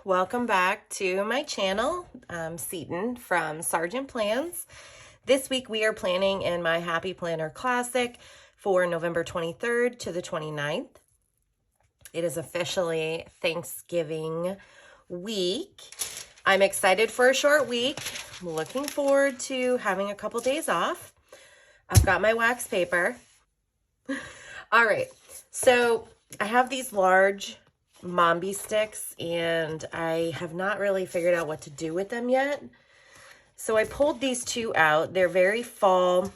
welcome back to my channel. I'm Seaton from Sergeant Plans. This week we are planning in my Happy Planner Classic for November 23rd to the 29th. It is officially Thanksgiving week. I'm excited for a short week. I'm looking forward to having a couple days off. I've got my wax paper. All right, so I have these large Mombi sticks and I have not really figured out what to do with them yet. So I pulled these two out. They're very fall.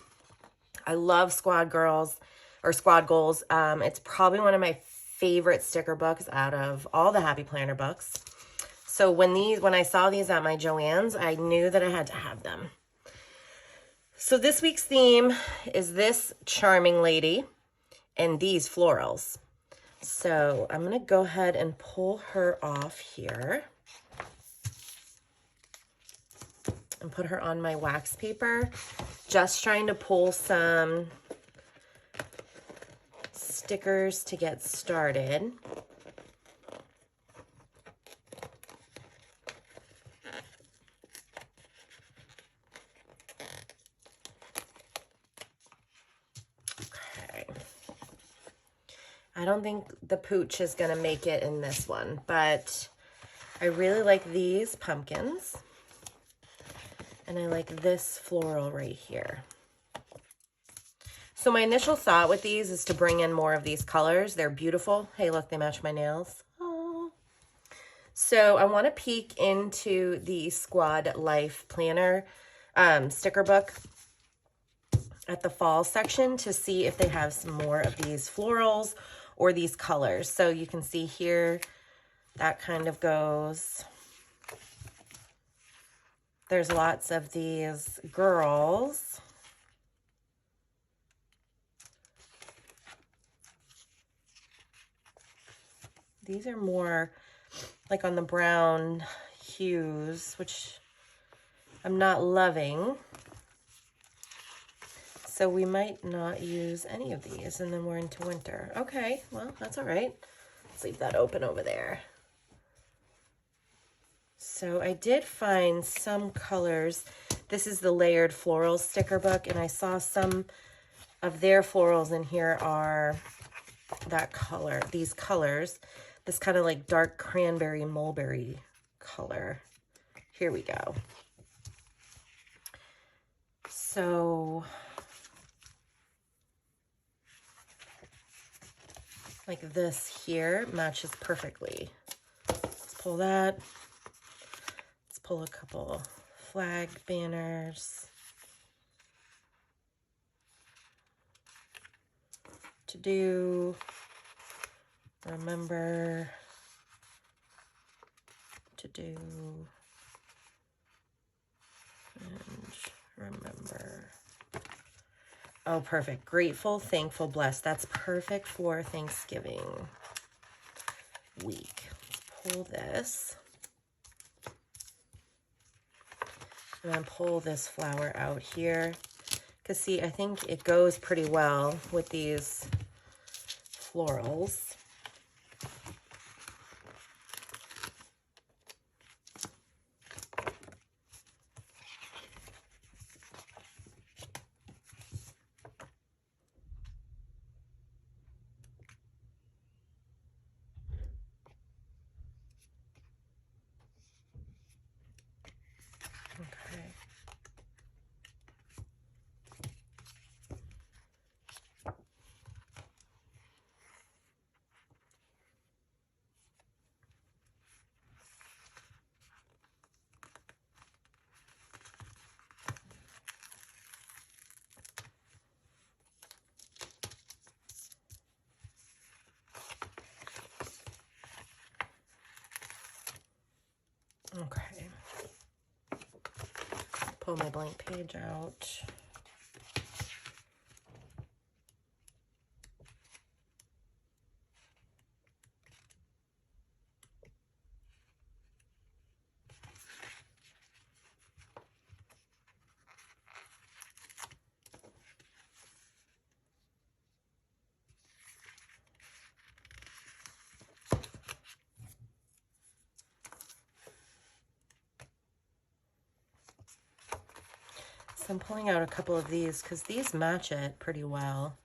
I love Squad Girls or Squad Goals. It's probably one of my favorite sticker books out of all the Happy Planner books. So when I saw these at my Joann's, I knew that I had to have them. So this week's theme is this charming lady and these florals. So I'm going to go ahead and pull her off here and put her on my wax paper. Just trying to pull some stickers to get started. I don't think the pooch is going to make it in this one, but I really like these pumpkins. And I like this floral right here. So my initial thought with these is to bring in more of these colors. They're beautiful. Hey, look, they match my nails. Aww. So I want to peek into the Squad Life Planner sticker book at the fall section to see if they have some more of these florals or these colors. So you can see here, that kind of goes. There's lots of these girls. These are more like on the brown hues, which I'm not loving. So we might not use any of these, and then we're into winter. Okay, well, that's all right. Let's leave that open over there. So I did find some colors. This is the Layered Florals sticker book, and I saw some of their florals in here are that color, these colors. This kind of like dark cranberry mulberry color. Here we go. So like this here matches perfectly. Let's pull that. Let's pull a couple flag banners. To do, remember to do, and remember. Oh, perfect. Grateful, thankful, blessed. That's perfect for Thanksgiving week. Let's pull this. And then pull this flower out here. Because see, I think it goes pretty well with these florals. Okay. Okay. Pull my blank page out. So I'm pulling out a couple of these because these match it pretty well.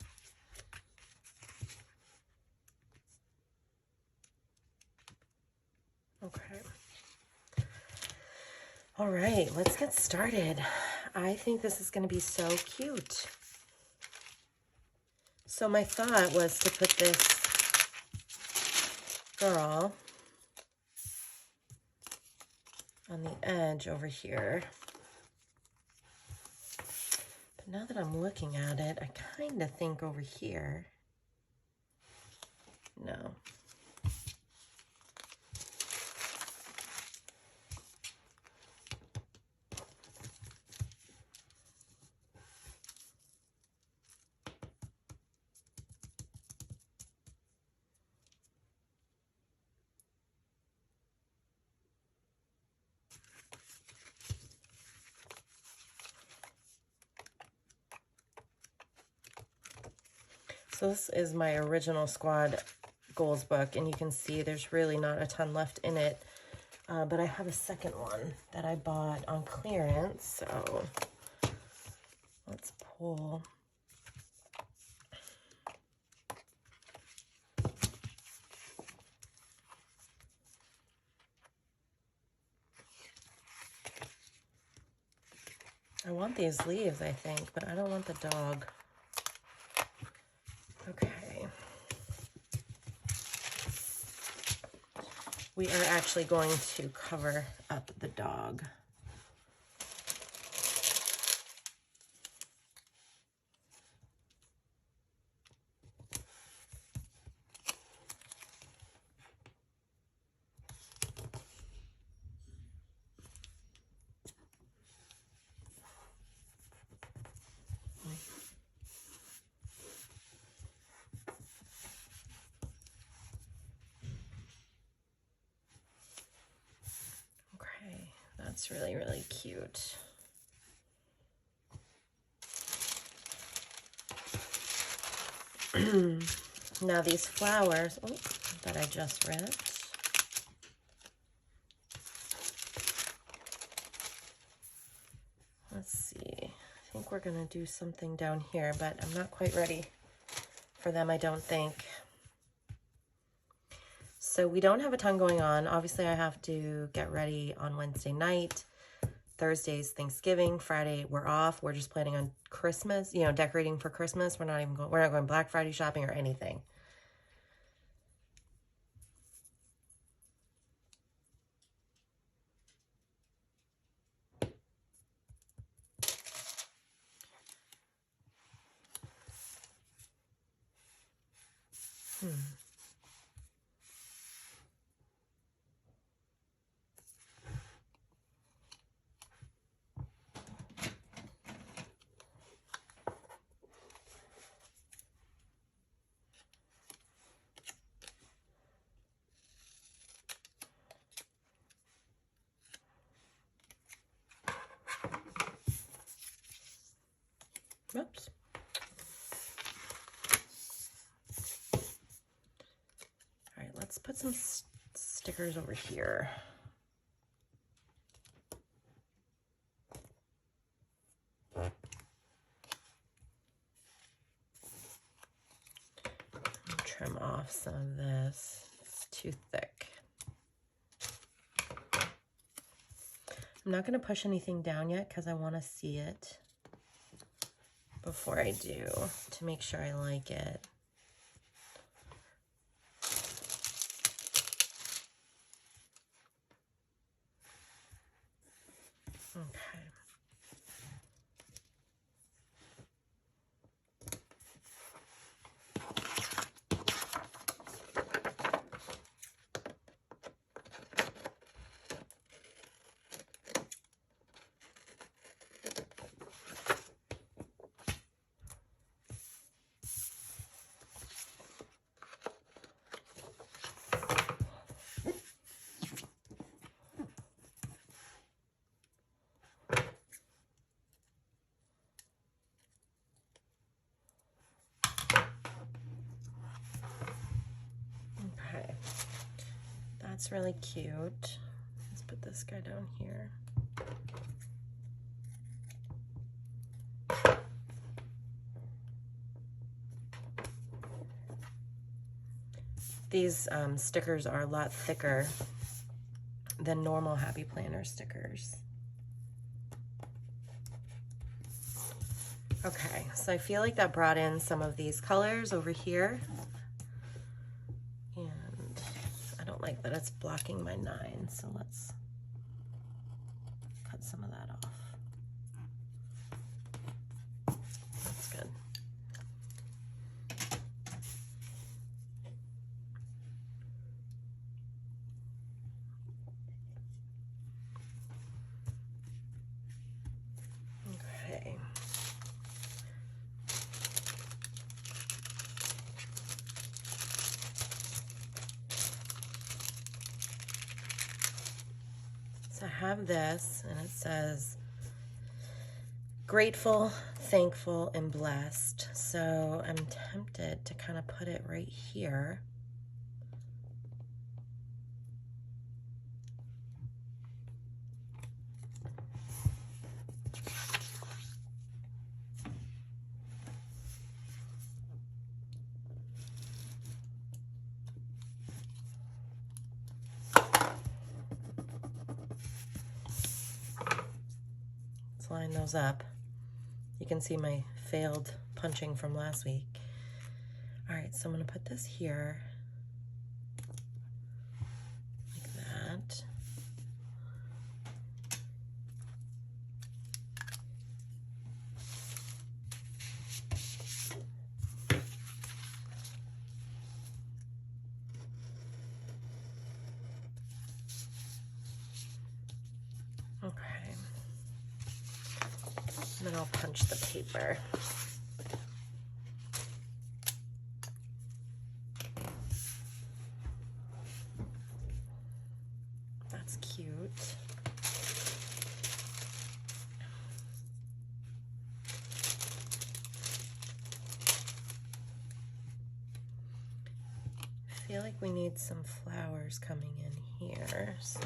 Okay. All right, let's get started. I think this is going to be so cute. So my thought was to put this girl on the edge over here. But now that I'm looking at it, I kind of think over here. No. So this is my original squad goals book, and you can see there's really not a ton left in it, but I have a second one that I bought on clearance, so let's pull. I want these leaves, I think, but I don't want the dog. Okay. We are actually going to cover up the dog. That's really, really cute. Now these flowers, oh, that I just ripped. Let's see. I think we're gonna do something down here, but I'm not quite ready for them, I don't think. So we don't have a ton going on. Obviously, I have to get ready on Wednesday night. Thursday's Thanksgiving. Friday, we're off. We're just planning on Christmas, you know, decorating for Christmas. We're not going Black Friday shopping or anything. Oops. All right, let's put some stickers over here. Trim off some of this. It's too thick. I'm not going to push anything down yet because I want to see it before I do, to make sure I like it. Okay. Okay, that's really cute. Let's put this guy down here. These stickers are a lot thicker than normal Happy Planner stickers. Okay, so I feel like that brought in some of these colors over here. And I don't like that it's blocking my 9, so let's cut some of that off. That's good. Okay. So I have this, and it says, grateful, thankful, and blessed. So I'm tempted to kind of put it right here. Line those up. You can see my failed punching from last week. All right, so I'm going to put this here like that. Okay. And then I'll punch the paper. That's cute. I feel like we need some flowers coming in here, so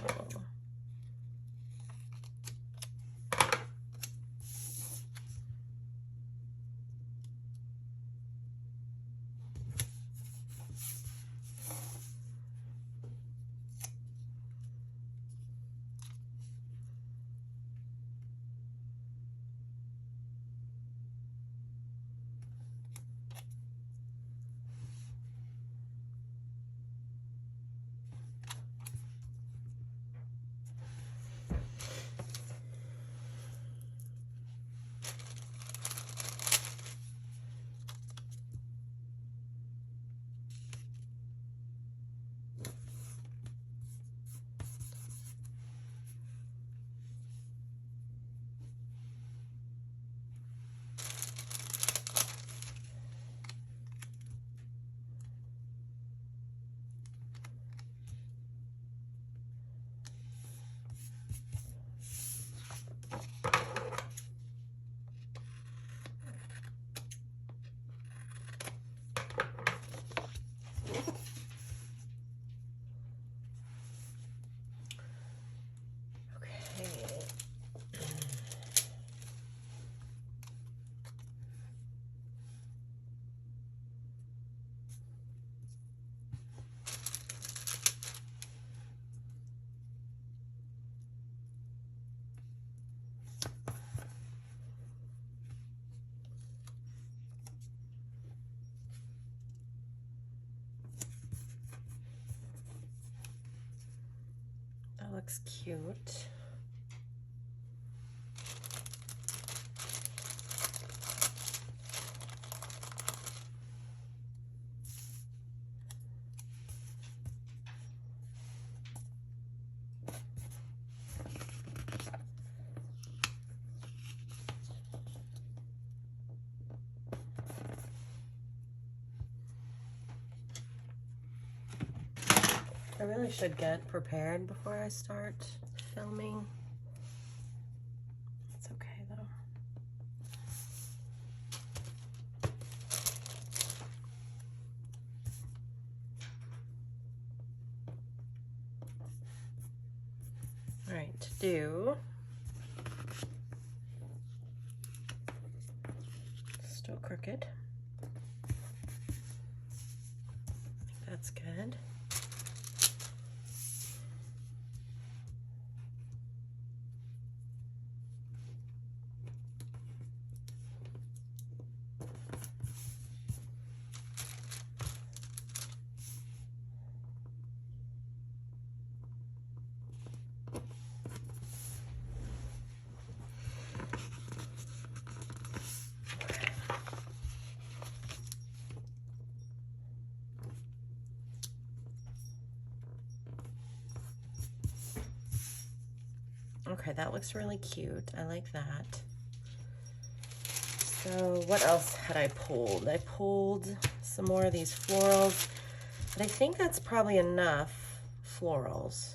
that looks cute. I really should get prepared before I start filming. It's okay though. All right, to do, still crooked. That's good. Okay, that looks really cute. I like that. So what else had I pulled? I pulled some more of these florals, but I think that's probably enough florals.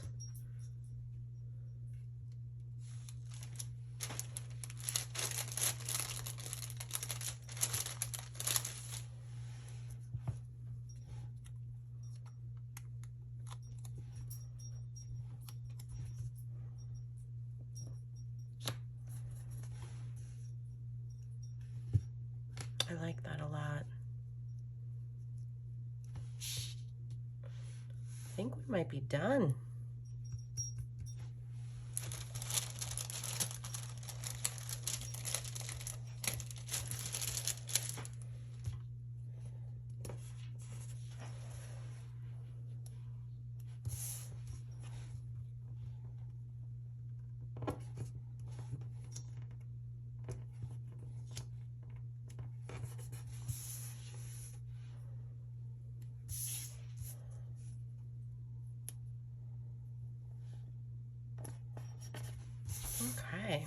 I like that a lot. I think we might be done. Okay,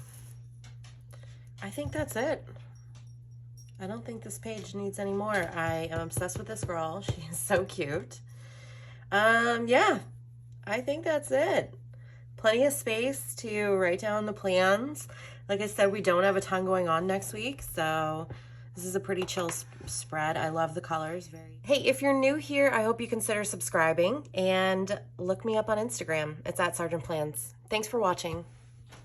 I think that's it. I don't think this page needs any more. I am obsessed with this girl. She is so cute. Yeah, I think that's it. Plenty of space to write down the plans. Like I said, we don't have a ton going on next week, so this is a pretty chill spread. I love the colors. Hey, if you're new here, I hope you consider subscribing and look me up on Instagram. It's @SargentPlans. Thanks for watching.